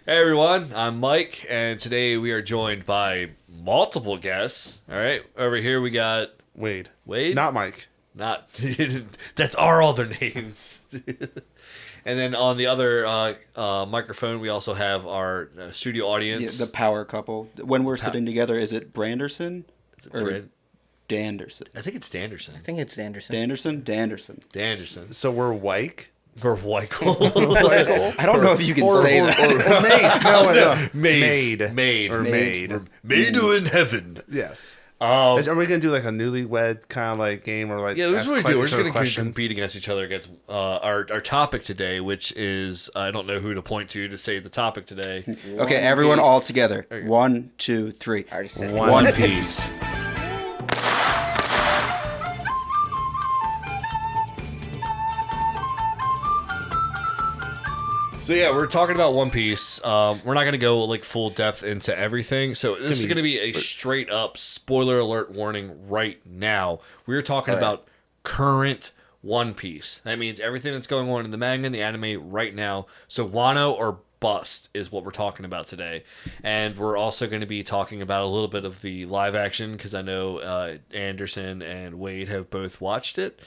Hey everyone, I'm Mike, and today we are joined by multiple guests. All right, over here we got Wade. Wade, Not Mike. not that's our other names. And then on the other microphone, we also have our studio audience. The power couple. When we're sitting together, is it Branderson or Danderson? I think it's Danderson. I think it's Anderson. Danderson. Danderson. So we're Wyke. For Weichel. I don't know if you can say that. Or maid. No. Maid. Maid in heaven. Yes. Um, Are we going to do like a newlywed kind of like game or like Yeah, this is what we do. We're just going to questions? compete against each other against our topic today, which is I don't know who to point to say the topic today. Okay, everyone all together. 1, 2, 3. I already said One Piece. So yeah, we're talking about One Piece. We're not going to go like full depth into everything. So this is going to be a straight up spoiler alert warning right now. We're talking about current One Piece. That means everything that's going on in the manga and the anime right now. So Wano or bust is what we're talking about today. And we're also going to be talking about a little bit of the live action because I know Anderson and Wade have both watched it.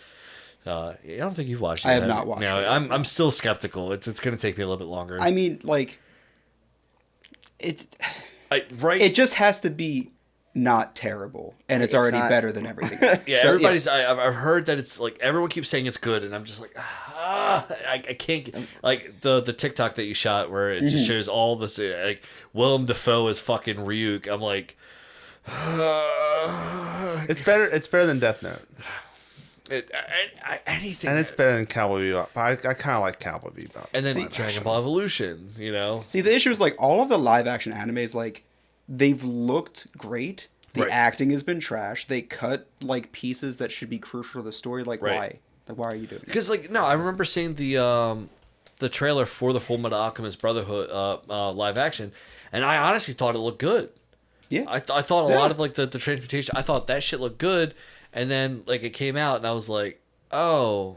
I don't think you've watched it. I have not watched it. I'm still skeptical. It's going to take me a little bit longer. I mean, like, it It just has to be not terrible, and it's already not. better than everything else. Yeah, So, everybody's. I've heard that it's like everyone keeps saying it's good, and I'm just like, I can't get, like the TikTok that you shot where it just shows all this like Willem Dafoe is fucking Ryuk. I'm like, It's better. It's better than Death Note, anything, and it's better than Cowboy Bebop. I kind of like Cowboy Bebop. and then Dragon Ball Evolution. You know, See, the issue is like all of the live action animes, like they've looked great. The Right. acting has been trash. They cut like pieces that should be wrucial to the story. Like Right. why? Like why are you doing it? because like no, I remember seeing the trailer for the Full Metal Alchemist Brotherhood live action, and I honestly thought it looked good. Yeah, I thought a lot of like the transportation. I thought that shit looked good, and then like it came out, and I was like, oh,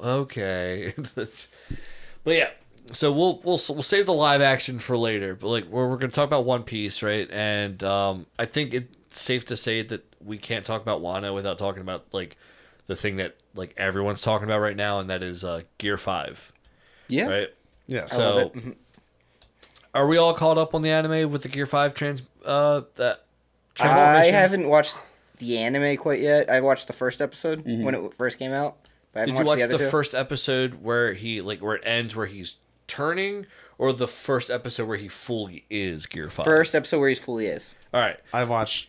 okay. But yeah, so we'll save the live action for later. But like we're gonna talk about One Piece, right? And I think it's safe to say that we can't talk about Wano without talking about like the thing that like everyone's talking about right now, and that is Gear 5, yeah. right? Yeah. So, are we all caught up on the anime with the Gear 5 that I transformation? haven't watched the anime quite yet. I watched the first episode when it first came out. But I haven't Did you watch the, other the two. first episode where where it ends where he's turning, or the first episode where he fully is Gear 5? First episode where he fully is. All right. I watched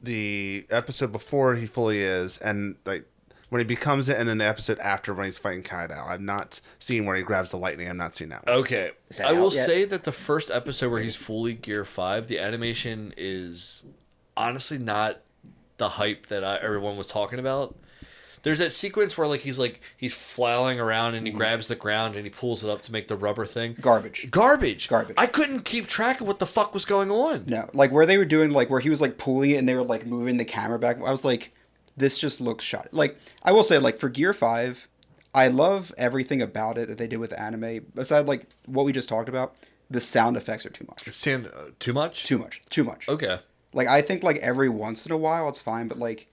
the episode before he fully is, and like when he becomes it, and then the episode after when he's fighting Kaido. I've not seen where he grabs the lightning. I've not seen that one. Okay. Is that I will out yet? say that the first episode where he's fully Gear 5, the animation is honestly not the hype that everyone was talking about. There's that sequence where he's flailing around and he grabs the ground and he pulls it up to make the rubber thing. Garbage. Garbage. Garbage. I couldn't keep track of what the fuck was going on. No, like where they were doing like where he was like pulling it and they were like moving the camera back. I was like, this just looks shot. Like I will say, like for Gear 5, I love everything about it that they did with the anime. Aside like what we just talked about, the sound effects are too much. Too much? Too much. Okay. Like I think like every once in a while it's fine, but like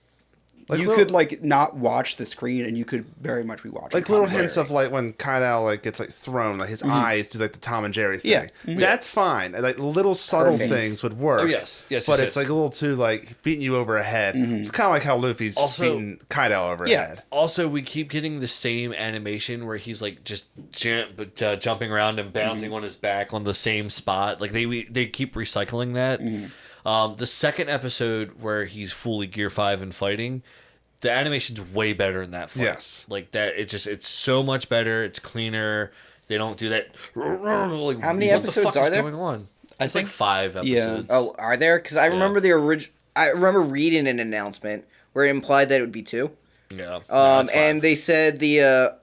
you little- could like not watch the screen and you could very much be watching. Like little commentary. hints of like when Kaido like gets like thrown, like his eyes do like the Tom and Jerry thing. Yeah. That's fine. Like little subtle Perfect. things would work. Oh, yes. Yes, But yes, it's yes. like a little too like beating you over a head. It's kind of like how Luffy's just Also- beating Kaido over a Yeah. head. Also, we keep getting the same animation where he's like just jumping around and bouncing on his back on the same spot. Like they keep recycling that. The second episode where he's fully Gear 5 and fighting, the animation's way better in that fight. Yes. Like that, it's so much better. It's cleaner. They don't do that. Like, How many what the episodes fuck are is there? going on? I It's like think- 5 episodes. Oh, are there? Because I remember the original. I remember reading an announcement where it implied that it would be 2. Yeah. No, it's 5. And they said the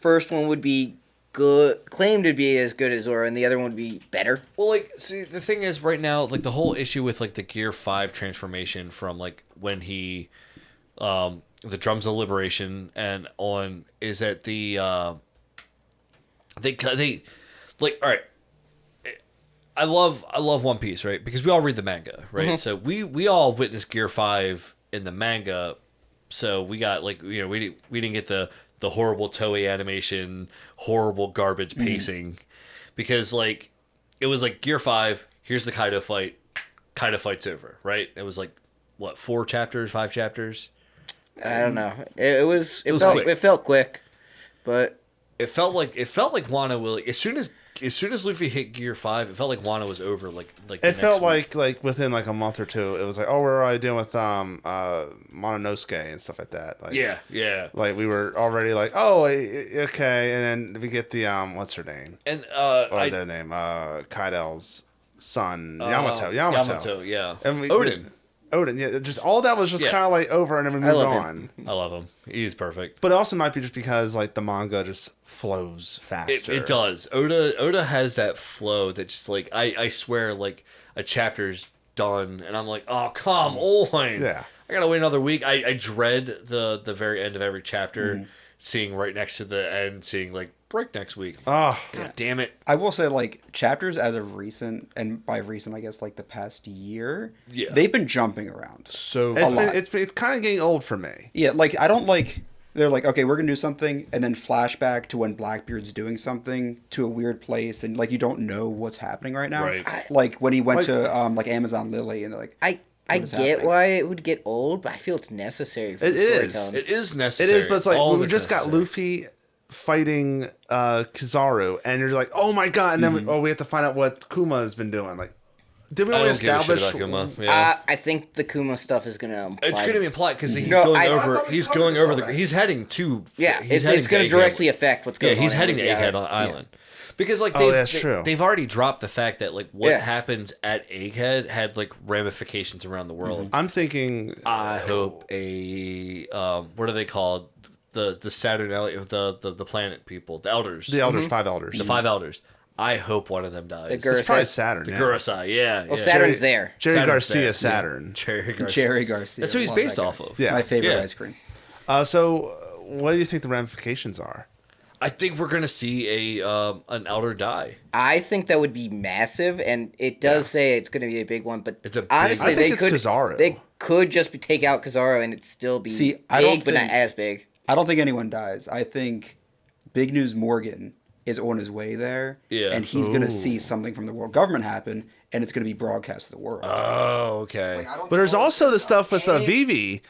first one would be good, claimed to be as good as Zoro, and the other one would be better. Well, like, see, the thing is, right now, like, the whole issue with, like, the Gear 5 transformation from, like, when he, the Drums of Liberation and on, is that the like, all right, I love One Piece, right? Because we all read the manga, right? Mm-hmm. So we all witnessed Gear 5 in the manga. So we got like, you know, we didn't get the horrible Toei animation, horrible garbage pacing, because like it was like Gear 5, here's the Kaido fight. Kaido fight's over, right? It was like what, 4 chapters, 5 chapters? I don't know. It felt quick, but It felt like Wano will, as soon as Luffy hit Gear 5, it felt like Wano was over. Like it felt like within like a month or two, it was like, oh, we're already dealing with Mononosuke and stuff like that. Like, yeah. Like we were already like, oh, okay, and then we get the what's her name? And Their name, Kaido's son, Yamato, yeah. and Odin, yeah. Just all that was just kind of like over, and then we moved on. I love him. He's perfect. But it also might be just because like the manga just flows faster. It does. Oda has that flow that just like I swear like a chapter's done and I'm like, oh come on. Yeah. I gotta wait another week. I dread the very end of every chapter, seeing right next to the end, seeing like break next week. Oh, God damn it. I will say, like, chapters as of recent, and by recent, I guess, like, the past year, Yeah. they've been jumping around. So it's kind of getting old for me. Yeah, like, I don't like, they're like, okay, we're going to do something, and then flashback to when Blackbeard's doing something to a weird place, and, like, you don't know what's happening right now. Right. Like, when he went to, like, Amazon Lily, and they're like, I what is get happening? why it would get old, but I feel it's necessary for It the is. storytelling. it is It necessary. is, but it's like All of we it's just got necessary. Luffy fighting Kizaru, and you're like, oh my god, and then we have to find out what Kuma has been doing. Like, did we I only don't give a shit establish? about Kuma. Yeah. I think the Kuma stuff is gonna imply. It's going to be implied because he's No, going I- over. I He's thought going we over saw the. that. He's heading to. Yeah, he's it's going to Egghead. directly affect what's Yeah, going on. he's heading to in the Egghead island. Island. Because like Oh, that's true. they've already dropped the fact that like what Yeah. happens at Egghead had like ramifications around the world. I'm thinking. I hope a what are they called? The Saturn the planet people, the elders, The elders, 5 elders. the 5 elders. I hope one of them dies. The It's probably Gurusai. Saturn. The yeah. Gurusai, yeah. Well, yeah. Saturn's there. Jerry Saturn's Garcia, there. Saturn. Jerry Garcia. Jerry Garcia. That's who he's Love based that guy. off of. Yeah. My favorite Yeah. ice cream. So, what do you think the ramifications are? I think we're gonna see an elder die. I think that would be massive, and it does say it's going to be a big one. But It's a big- honestly, I think they it's could Kizaru. they could just take out Kizaru and it still be See, big, I don't but not think- as big. I don't think anyone dies. I think Big News Morgan is on his way there, Yeah. and he's going to see something from the world government happen, and it's going to be broadcast to the world. Oh, okay. But there's also the stuff with Vivi.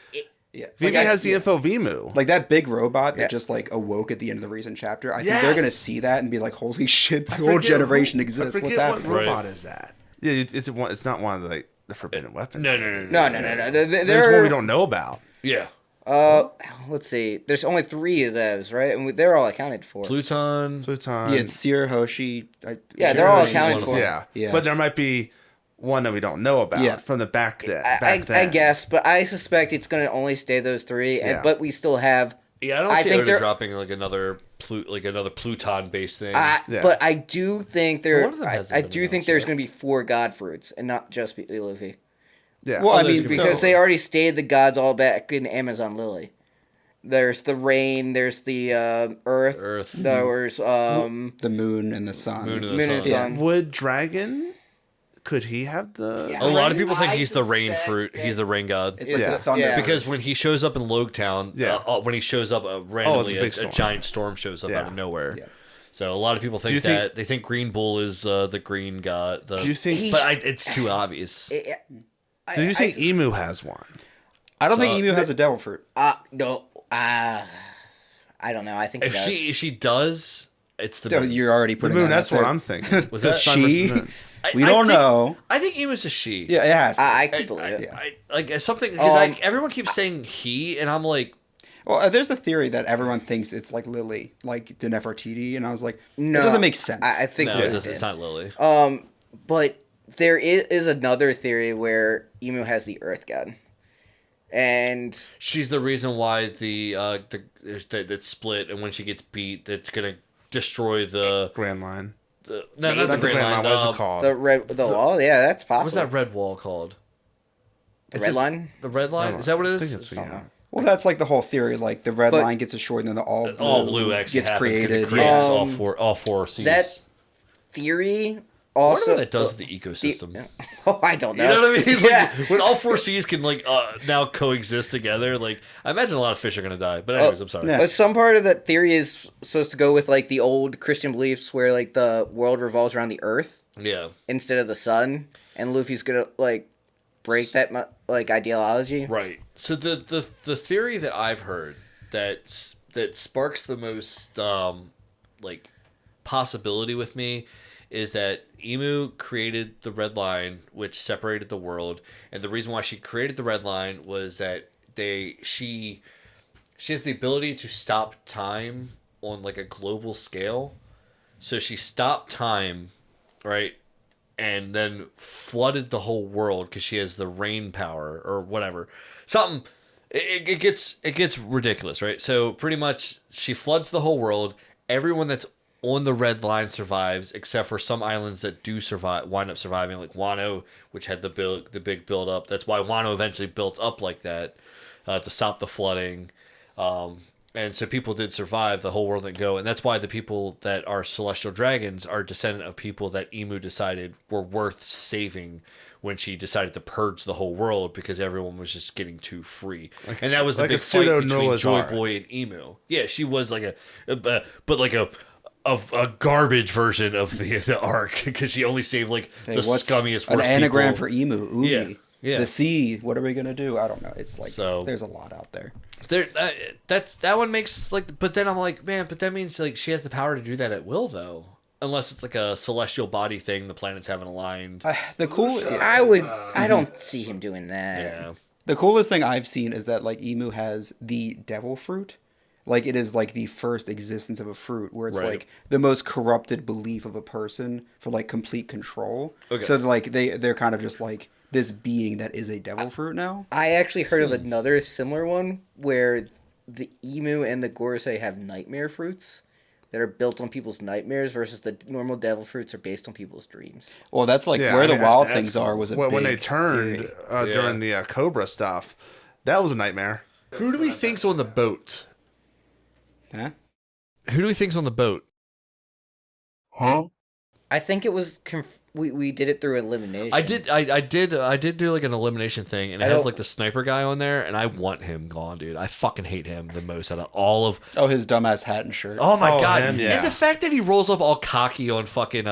yeah, Vivi has the info Vimu. like that big robot Yeah. that just like awoke at the end of the recent chapter. I think Yes! they're going to see that and be like, "Holy shit, the I whole forget generation who- exists. I What's forget happening?" what robot is that? Yeah, is it one? It's not one of the forbidden weapons. No. No. There's one we don't know about. Yeah. Let's see. There's only 3 of those, right? And they're all accounted for. Pluton. Pluton. Yeah, it's Seer Hoshi. Yeah, they're all Hoshi's accounted one of for. them. Yeah. Yeah. But there might be one that we don't know about Yeah. from the back then. I guess, but I suspect it's going to only stay those 3. Yeah. But we still have. Yeah, I don't I see think Oda they're- dropping like another Pluton based thing. Yeah. But I do think there. One of them hasn't I been do think announced there's yet. going to be 4 god fruits and not just Luffy. Yeah. Well, I there's mean, gonna be Because so- they already stayed the gods all back in Amazon Lily. There's the rain. There's the earth. There's the moon and the sun. Moon and the Moon and sun. sun. Would Dragon? Could he have the? Yeah. A lot of people think I he's the rain suspect fruit. that- He's the rain god. It's like Yeah. the thunder. Yeah. Because when he shows up in Logetown, Yeah. when he shows up randomly, big a storm. giant storm shows up Yeah. out of nowhere. Yeah. So a lot of people Do think you think- that they think Green Bull is the green god. Do you think? But it's too obvious. Do you think Emu has one? I don't So, think Emu has a devil fruit. No. I don't know. I think If it does. she does, it's the Oh, moon. you're already The putting moon. that That's out what there. I'm thinking. Was The that sun versus she? the moon. We don't think, know. I think Emus is she. Yeah, it has. To. I could believe it. I like something because Um, everyone keeps saying he, and I'm like, Well, there's a theory that everyone thinks it's like Lily, like the Nefertiti, and I was like, No, it doesn't make sense. I think no, it it was doesn't, him. it's not Lily. But there is another theory where Emu has the Earth God, and She's the reason why that split, and when she gets beat, that's gonna destroy the Grand Line. not the Not the Grand Grand Line. Line. What is it called? the wall. Yeah, that's possible. What's that red wall called? The red line? The red line? No, Is that what it I is? think it's Something. yeah. well, that's like the whole theory. Like the red But- line gets destroyed, and then the all All blue actually gets happens 'cause created. it creates Yeah. all four C's. theory I wonder also what that does to the ecosystem. I don't know. You know what I mean? Like, Yeah. when all four seas can now coexist together, like I imagine a lot of fish are gonna die. But anyways, I'm sorry. yeah. But some part of that theory is supposed to go with like the old Christian beliefs where like the world revolves around the earth Yeah. instead of the sun, and Luffy's gonna like break that like ideology. Right. So the theory that I've heard that sparks the most like possibility with me is that Emu created the red line, which separated the world, and the reason why she created the red line was that she has the ability to stop time on like a global scale. So she stopped time, right, and then flooded the whole world because she has the rain power or whatever. Something. It gets ridiculous, right? So pretty much she floods the whole world. Everyone that's on the red line survives, except for some islands that do survive, wind up surviving, like Wano, which had the big build up. That's why Wano eventually built up like that to stop the flooding. And so people did survive. The whole world didn't go, and that's why the people that are celestial dragons are descendant of people that Emu decided were worth saving when she decided to purge the whole world because everyone was just getting too free. And that was the big fight between Noah's Joy Ark. Boy and Emu. Yeah, she was like a garbage version of the arc because she only saved like the scummiest, an worst anagram people. for emu. Umi. Yeah, yeah. The sea. What are we gonna do? I don't know. It's like So- there's a lot out there. There, that one makes like, but then I'm like, man, but that means like she has the power to do that at will though, unless it's like a celestial body thing. The planets haven't aligned. The cool. I don't see him doing that. Yeah, The coolest thing I've seen is that like emu has the devil fruit. Like it is like the first existence of a fruit where it's Right. like the most corrupted belief of a person for like complete control. Okay. So like they're kind of just like this being that is a devil fruit now. I actually heard of another similar one where the emu and the gorosei have nightmare fruits that are built on people's nightmares versus the normal devil fruits are based on people's dreams. Well, that's like Yeah, where I the mean, wild that's things are was a when they big turned theory. during the Cobra stuff, that was a nightmare. who do we think's on the boat? Huh? Who do we think's on the boat? I think it was we did it through elimination. I did do like an elimination thing, and it I has don't- like the sniper guy on there, and I want him gone, dude. I fucking hate him the most out of all of. Oh, his dumbass hat and shirt. Oh my Oh, god! him, yeah. And the fact that he rolls up all cocky on fucking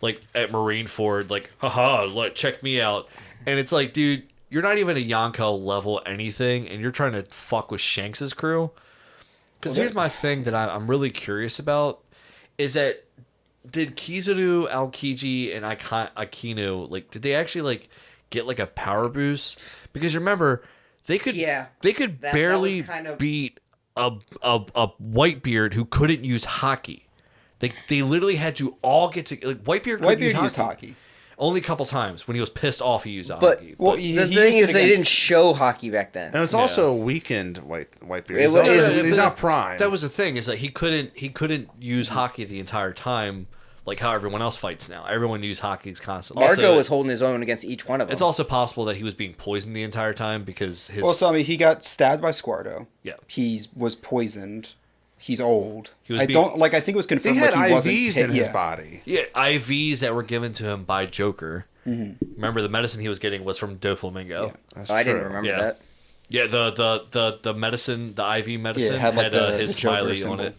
like at Marineford, like, haha, check me out, and it's like, dude, you're not even a Yonko level anything, and you're trying to fuck with Shanks's crew. Because here's my thing that I'm really curious about is that did Kizaru, Aokiji, and Akinu like did they actually like get like a power boost? Because remember they could That barely was kind of- beat a Whitebeard who couldn't use hockey. They literally had to all get to like Whitebeard couldn't use Whitebeard used hockey. hockey. Only a couple times when he was pissed off he used But hockey. Well, But- he the used thing it is, they didn't against- show hockey back then. And it's also a weakened Whitebeard. It He's, was- he's not prime. That was the thing is that he couldn't use hockey the entire time like how everyone else fights now. Everyone uses hockey constantly. Marco So was holding his own against each one of them. it's also possible that he was being poisoned the entire time because his Well, so I mean, he got stabbed by Squardo. Yeah. He was poisoned. He's old. He was I being- don't like. I think it was he confirmed had like he wasn't IVs hit, in his yeah. body. yeah IVs that were given to him by Joker. Mm-hmm. Remember the medicine he was getting was from Doflamingo. That's I didn't true. remember Yeah. that. Yeah, the medicine, the IV medicine Yeah, it had, like, the his Joker smiley on symbol. it.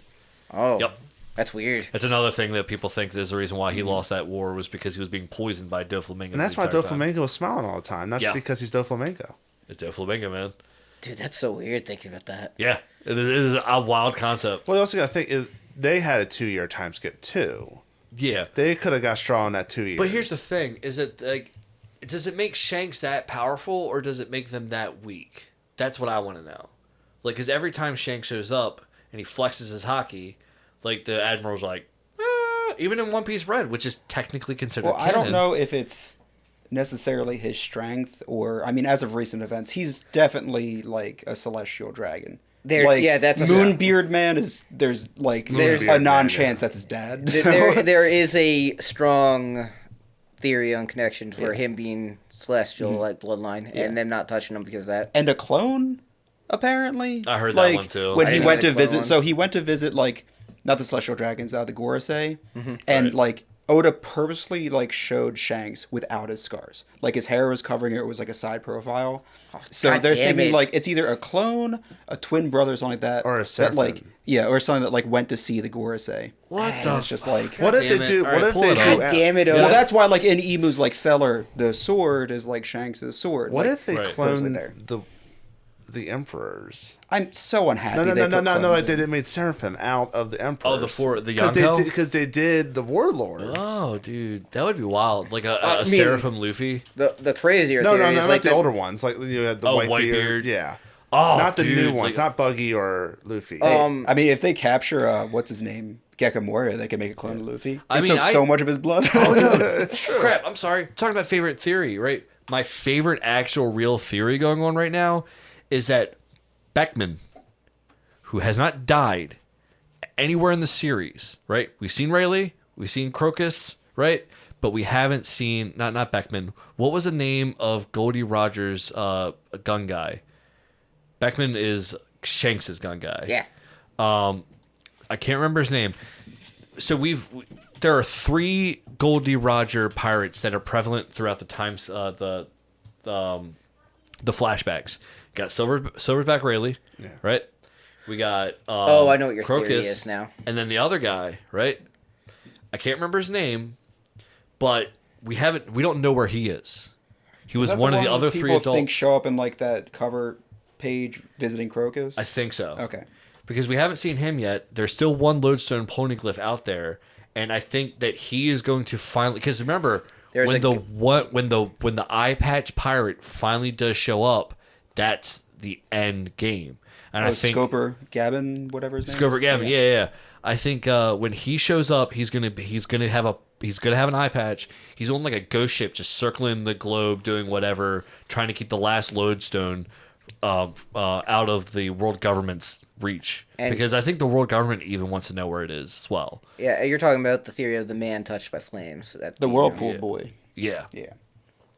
Oh, Yep. that's weird. That's another thing that people think is the reason why he Mm-hmm. lost that war was because he was being poisoned by Doflamingo. And that's why Doflamingo was smiling all the time, not Yeah. just because he's Doflamingo. It's Doflamingo, man. Dude, that's so weird thinking about that. Yeah, it is a wild concept. Well, you also got to think they had a 2-year time skip too. Yeah, They could have got straw in that 2 years. but here's the thing: is it like, does it make Shanks that powerful, or does it make them that weak? That's what I want to know. Like, because every time Shanks shows up and he flexes his hockey, like the Admiral's like, even in One Piece Red, which is technically considered. Well, I don't canon. know if it's necessarily his strength or I mean, as of recent events, he's definitely like a celestial dragon. Yeah, that's a- Moonbeard Man is there's like There's- a non-chance that's his dad. so- There is a strong theory on connection for him being celestial, like bloodline, and them not touching him because of that. and a clone, apparently. I heard that like, one too. When I he didn't went know to the clone visit, one. so he went to visit like not the celestial dragons, the Gorosei, and Right. like Oda purposely like showed Shanks without his scars. Like his hair was covering it. It was like a side profile. So God they're damn thinking it. like it's either a clone, a twin brother, something like that, Or a that like Seraphim. or something that like went to see the Gorosei. What And it's just like What if damn they it. do? All What right, if pull they it do? up. God damn it, well, Oda. that's why like in Emu's like Cellar, the sword is like Shanks' sword. What like, if they Right. clone there. the emperors? I'm so unhappy. No, they put clones like in. they made Seraphim out of the emperors. The Yonko? Because they did the warlords. Oh, dude, that would be wild. Like a I mean, Seraphim Luffy. The crazier No, theory is not like the that- older ones. Like you had the Oh, white beard. Whitebeard. Yeah. Oh, Not the dude, new ones. like- Not Buggy or Luffy. I mean, if they capture what's his name, Gekko Moria, they can make a clone of Luffy. I They mean, took so much of his blood. Crap, I'm sorry. Talking about favorite theory, right? My favorite actual real theory going on right now is that Beckman, who has not died anywhere in the series, right? We've seen Rayleigh, we've seen Crocus, right? But we haven't seen not Beckman. What was the name of Goldie Rogers' gun guy? Beckman is Shanks' gun guy. Yeah. I can't remember his name. So there are 3 Goldie Roger pirates that are prevalent throughout the times the flashbacks. Got Silverback Rayleigh, right? We got I know what your Crocus, theory is now. and then the other guy, right? I can't remember his name, but we don't know where he is. He was one of the other 3 people adults. think show up in like that cover page visiting Crocus. I think so. Okay. Because we haven't seen him yet. There's still one lodestone poneglyph out there, and I think that he is going to finally. Because remember, There's when the eye patch pirate finally does show up, that's the end game. And I think Scoper Gavin, whatever his name. Scoper is. Gavin, yeah. I think when he shows up, he's gonna have an eye patch. He's on like a ghost ship, just circling the globe, doing whatever, trying to keep the last lodestone out of the world government's reach. And- Because I think the world government even wants to know where it is as well. Yeah, you're talking about the theory of the man touched by flames. That's The Whirlpool Boy. Yeah. Yeah.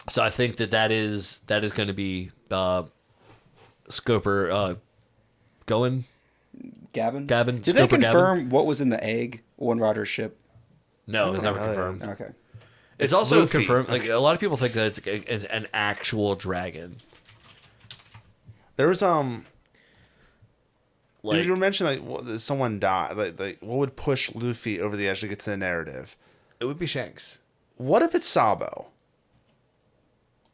So I think that is going to be Scoper going. Gavin. Gavin, Did they Scoper confirm what was in the egg on Roger's ship? No, it's never really. confirmed. Okay. It's also Luffy. confirmed. Like a lot of people think that it's an actual dragon. There was Like you were mentioning like someone died. Like what would push Luffy over the edge to get to the narrative? it would be Shanks. What if it's Sabo?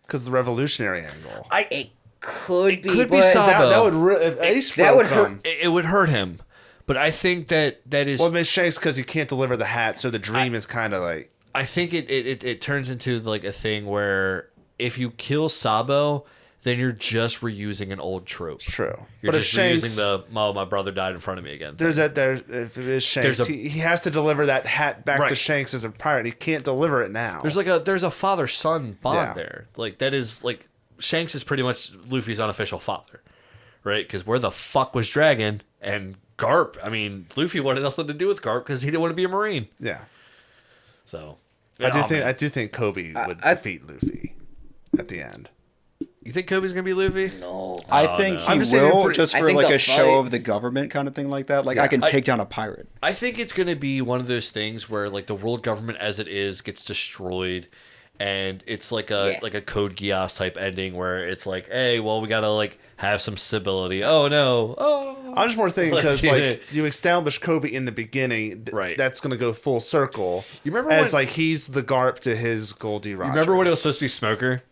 Because the revolutionary angle. It could be, could be but Sabo. That would if Ace that would hurt. come. It would hurt him, but I think that is. Well, it makes Shanks because he can't deliver the hat, so the dream is kind of like I think it turns into like a thing where if you kill Sabo, then you're just reusing an old trope. true. You're But if just Shanks, reusing the my brother died in front of me again. if it is Shanks, he has to deliver that hat back to Right. Shanks as a pirate. He can't deliver it now. There's a father son bond Yeah. there. Like that is like Shanks is pretty much Luffy's unofficial father, right? Because where the fuck was Dragon and Garp? I mean, Luffy wanted nothing to do with Garp because he didn't want to be a Marine. Yeah, So I do think Kobe would defeat Luffy at the end. You think Kobe's gonna be Luffy? No. I think I'm he just saying will they're just I for think like they'll a show fight. of the government kind of thing like that. Like Yeah. I can take down a pirate. I think it's gonna be one of those things where like the world government as it is gets destroyed, and it's like a Code Geass type ending where it's like, hey, well, we gotta like have some stability. Oh no, oh. I'm just more thinking because Like, like you establish Kobe in the beginning, Right. That's going to go full circle. You remember as when- like he's the Garp to his Goldie Roger. You remember when it was supposed to be Smoker?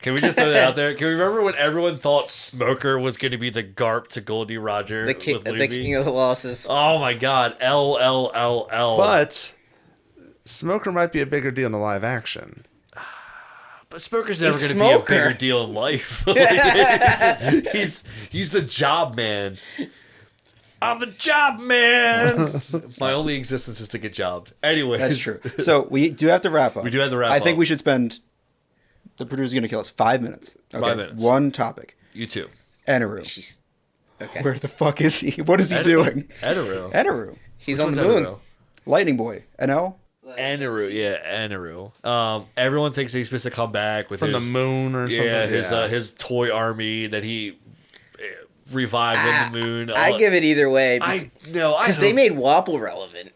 Can we just throw that out there? Can we remember when everyone thought Smoker was going to be the Garp to Goldie Roger The king, with the Luffy? king of the losses. Oh my God! LLLL. But Smoker might be a bigger deal in the live action. But Smoker's never He's going to be a Smoker. bigger deal in life. Like, he's the job man. I'm the job man. My only existence is to get jobbed. Anyway, That's true. So we do have to wrap up. We do have to wrap I think up. we should spend. The producer's going to kill us. 5 minutes. Okay. 5 minutes. One topic. You too. Enaru. She's okay. Where the fuck is he? What is he doing? Edaru. Enaru. He's on the moon. Lightning Boy. NL? Anaru, yeah, Anaru. Everyone thinks he's supposed to come back with From his the moon or something. yeah, his toy army that he revived in the moon. I give it either way I no, I because they hope- made Wapple relevant.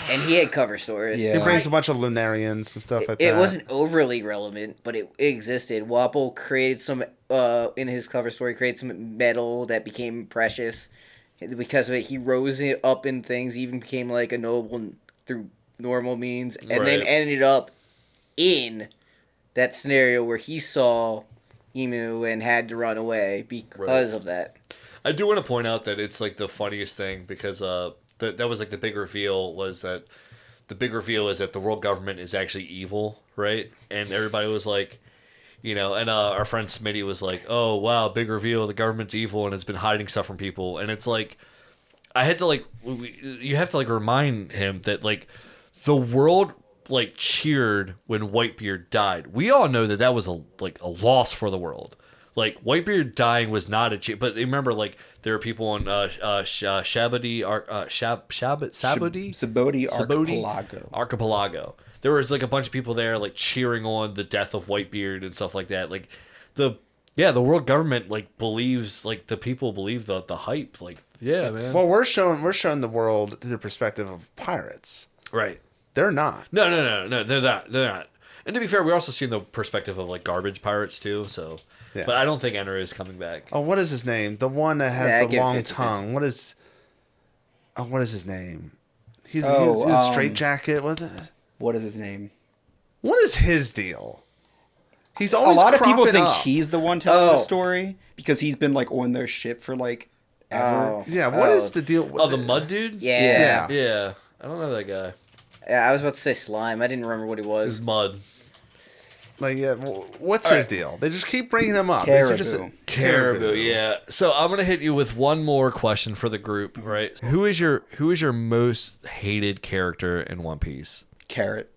and he had cover stories. Yeah. He brings a bunch of Lunarians and stuff like that. It wasn't overly relevant, but it existed. Wapple created some in his cover story, created some metal that became precious. Because of it, he rose it up in things, even became like a noble through normal means, and then ended up in that scenario where he saw Emu and had to run away because of that. I do want to point out that it's like the funniest thing because that was like the big reveal is that the world government is actually evil, right? And everybody was like, you know, and our friend Smitty was like, oh wow, big reveal, the government's evil and it's been hiding stuff from people. And it's like, I had to like, you have to like remind him that like the world like cheered when Whitebeard died. We all know that was a loss for the world. Like Whitebeard dying was not a cheer, but remember, like there are people on Sabodi Archipelago. There was like a bunch of people there, like cheering on the death of Whitebeard and stuff like that. Like the world government like believes, like the people believe the hype. Like man. Well, we're showing the world through the perspective of pirates. Right. They're not. No, they're not. And to be fair, we're also seeing the perspective of like garbage pirates too. So. Yeah. But I don't think Enner is coming back. Oh, what is his name? The one that has the long tongue. What is his name? He's Straight Jacket. What is his name? What is his deal? He's always a lot of people think up. He's the one telling the story because he's been like on their ship for like ever. Yeah, what is the deal? The mud dude? Yeah. I don't know that guy. Yeah, I was about to say Slime. I didn't remember what he was. It's mud. Like, yeah, what's his deal? They just keep bringing him up. Caribou, yeah. So I'm gonna hit you with one more question for the group, right? Who is your most hated character in One Piece? Carrot.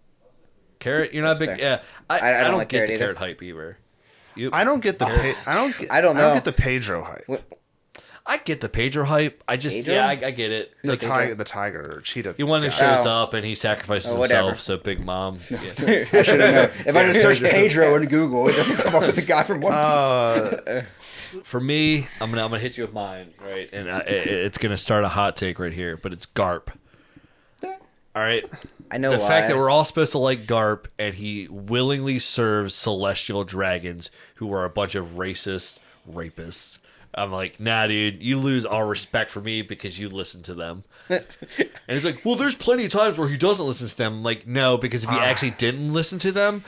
Carrot? You're not That's big. fair. Yeah, I don't like get the either. carrot hype either. I don't get the. I don't get the Pedro hype. I get the Pedro hype. I just Pedro? I get it. The tiger or cheetah. He one that shows up and he sacrifices himself. So Big Mom. Yeah. I should have known. If I just search Pedro in Google, it doesn't come up with the guy from One Piece. For me, I'm gonna hit you with mine, right? And it's gonna start a hot take right here, but it's Garp. All right. I know the why. fact that we're all supposed to like Garp, and he willingly serves celestial dragons who are a bunch of racist rapists. I'm like, nah, dude, you lose all respect for me because you listen to them. And he's like, well, there's plenty of times where he doesn't listen to them. I'm like, no, because if he actually didn't listen to them,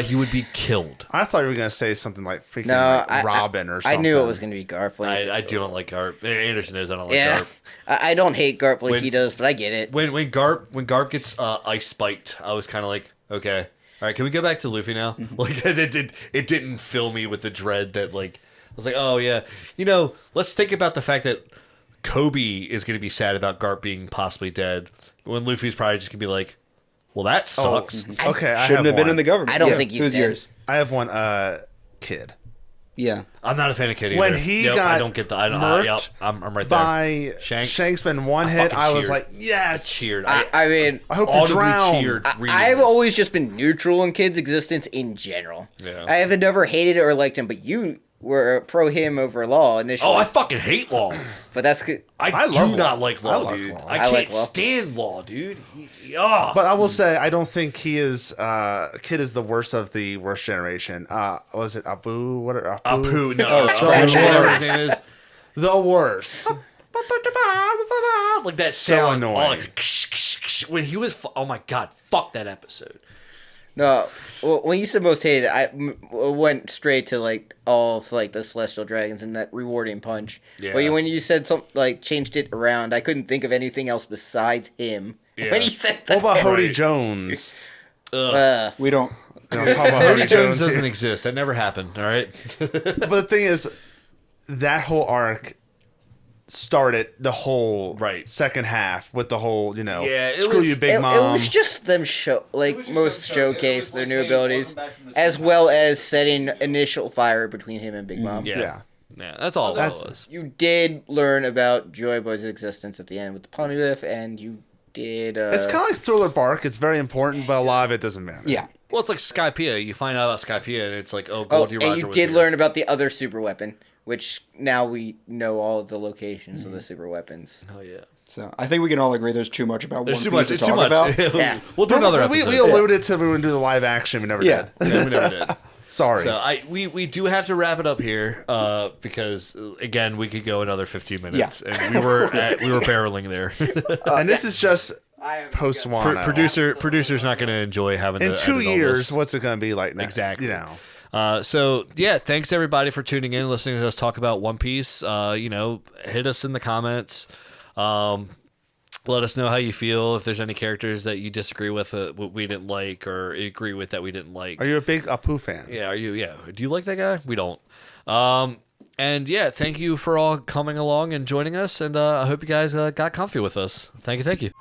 he would be killed. I thought you were going to say something like freaking Robin or something. I knew it was going to be Garp. I don't like Garp. Anderson is, I don't like Garp. I don't hate Garp like he does, but I get it. When Garp gets ice spiked, I was kind of like, okay. All right, can we go back to Luffy now? Like, it didn't fill me with the dread that, like, I was like, oh, yeah. You know, let's think about the fact that Kobe is going to be sad about Garp being possibly dead when Luffy's probably just going to be like, well, that sucks. Okay, I shouldn't have been in the government. I don't think he's Who's dead. yours? I have one. Kid. Yeah. I'm not a fan of Kid either. When he got I don't get the... I'm right there. By Shanks been one hit, I was like, yes. Cheered. I mean... I hope you drown. Cheered I've always just been neutral in Kid's existence in general. Yeah. I have never hated or liked him, but you were pro him over Law initially. Oh, I fucking hate Law. But that's good. I do not like Law, dude. Law. I can't stand Law, dude. But I will say, I don't think he is. Kid is the worst of the worst generation. Was it Abu? What are Abu? Apu, no. Whatever his name is. The worst. Like that So sound. annoying. When he was... Oh my god, fuck that episode. No, well, when you said most hated, I went straight to like all of like the Celestial Dragons and that rewarding punch. Yeah. But when you said something like changed it around, I couldn't think of anything else besides him. Yeah. When you said What that, about Hody Right. Jones? We don't. Don't talk about Hody Hody Jones Jones. doesn't exist. That never happened, all right? But the thing is, that whole arc started the whole second half with the whole, screw you, Big Mom. It was just them showcase their new abilities, as well as setting initial fire between him and Big Mom. Yeah, that's all that was. You did learn about Joy Boy's existence at the end with the Poneglyph, and you did... it's kind of like Thriller Bark. It's very important, but a lot of it doesn't matter. Yeah. Well, it's like Skypiea. You find out about Skypiea, and it's like, oh, Goldie Roger and you was did here. learn about the other super weapon, which now we know all of the locations of the super weapons. Oh, yeah. So I think we can all agree there's too much about There's One too Piece much. to It's too talk much. about. Yeah. We'll do another We episode. alluded to when we do the live action. We never Yeah. did. Yeah, we never did. Sorry. So we do have to wrap it up here because again we could go another 15 minutes and we were barreling there. And this is just I am post Wano. Producer's not going to enjoy having In to 2 edit all years, this. what's it going to be like now? Exactly. You know. So yeah, thanks everybody for tuning in, listening to us talk about One Piece. Hit us in the comments. Let us know how you feel. If there's any characters that you disagree with, we didn't like, or agree with that we didn't like. Are you a big Apu fan? Yeah. Are you? Yeah. Do you like that guy? We don't. And yeah, thank you for all coming along and joining us. And I hope you guys got comfy with us. Thank you.